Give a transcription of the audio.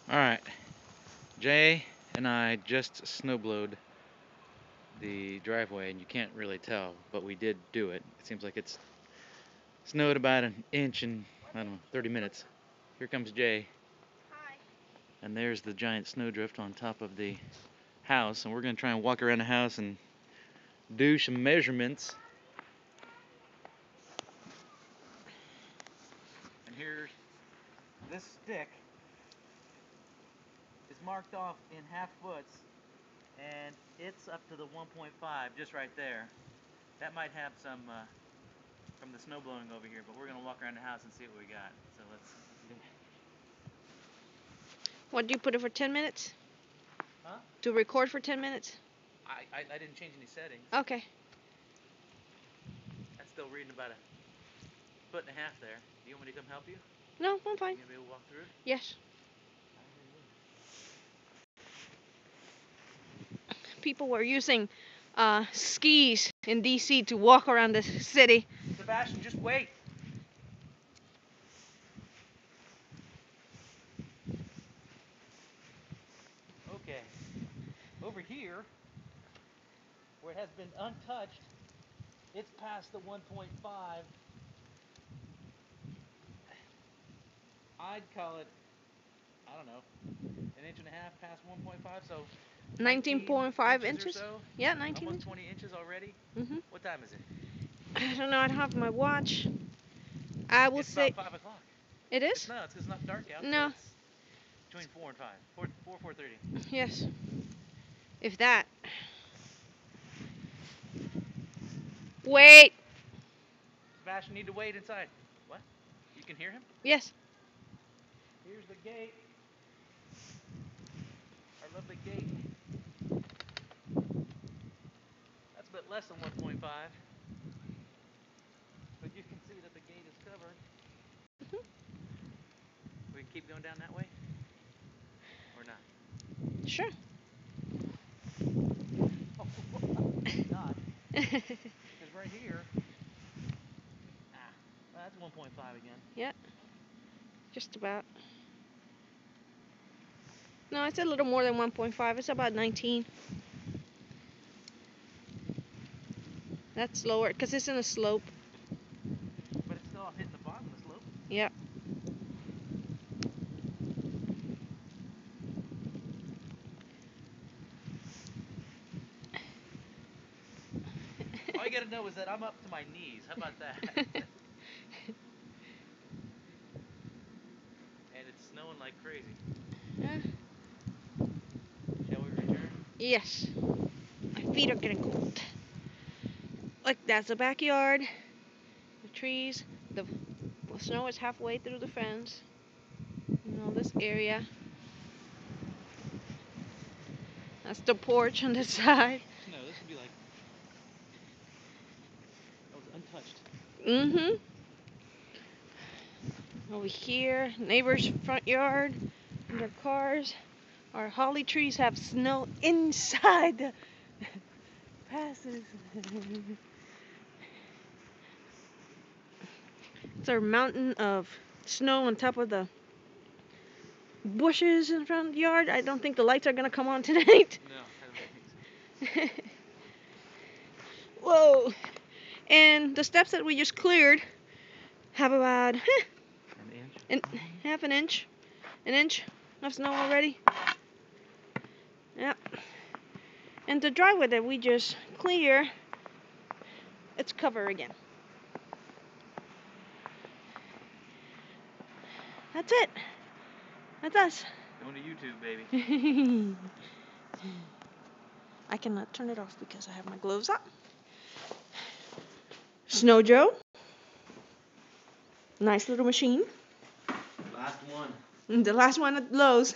Alright, Jay and I just snowblowed the driveway, and you can't really tell, but we did do it. It seems like it's snowed about an inch in, I don't know, 30 minutes. Here comes Jay. Hi. And there's the giant snowdrift on top of the house, and we're going to try and walk around the house and do some measurements. And here's this stick is marked off in half foots, and it's up to the 1.5 just right there. That might have some from the snow blowing over here, but we're going to walk around the house and see what we got. So let's. What, do you put it for 10 minutes? Huh? To record for 10 minutes? I didn't change any settings. Okay. That's still reading about a foot and a half there. Do you want me to come help you? No, I'm fine. You gonna be able to walk through it? Yes. People were using skis in DC to walk around the city. Sebastian, just wait. Okay. Over here, where it has been untouched, it's past the 1.5. I'd call it, I don't know, an inch and a half past 1.5, so 19.5 inches. or so. Yeah, 19 Almost inches. 20 inches already. Mhm. What time is it? I don't know. I don't have my watch. I will It's say. about 5 o'clock. It is? It's not dark out. No. So it's between 4 and 5. 4:30. Yes. If that. Wait. Sebastian, need to wait inside. What? You can hear him? Yes. Here's the gate. Our lovely gate. That's a bit less than 1.5. But you can see that the gate is covered. We can keep going down that way? Or not? Sure. Not. Because right here, well, that's 1.5 again. Yeah. Just about. No, it's a little more than 1.5. It's about 19. That's lower because it's in a slope. But it's still hitting the bottom of the slope. Yep. All you gotta know is that I'm up to my knees. How about that? And it's snowing like crazy. Shall we return? Yes. My feet are getting cold. Like, that's the backyard. The trees. The snow is halfway through the fence. You know, this area. That's the porch on this side. No, this would be like. That was untouched. Mm-hmm. Over here, neighbor's front yard, their cars. Our holly trees have snow inside the passes. It's our mountain of snow on top of the bushes in front of the yard. I don't think the lights are gonna come on tonight. No, I don't think so. Whoa! And the steps that we just cleared have about An inch? half an inch of snow already. Yep. And the driveway that we just cleared, it's covered again. That's it. That's us. Going to YouTube, baby. I cannot turn it off because I have my gloves on. Snow Joe. Nice little machine. Last one. The last one at Lowe's.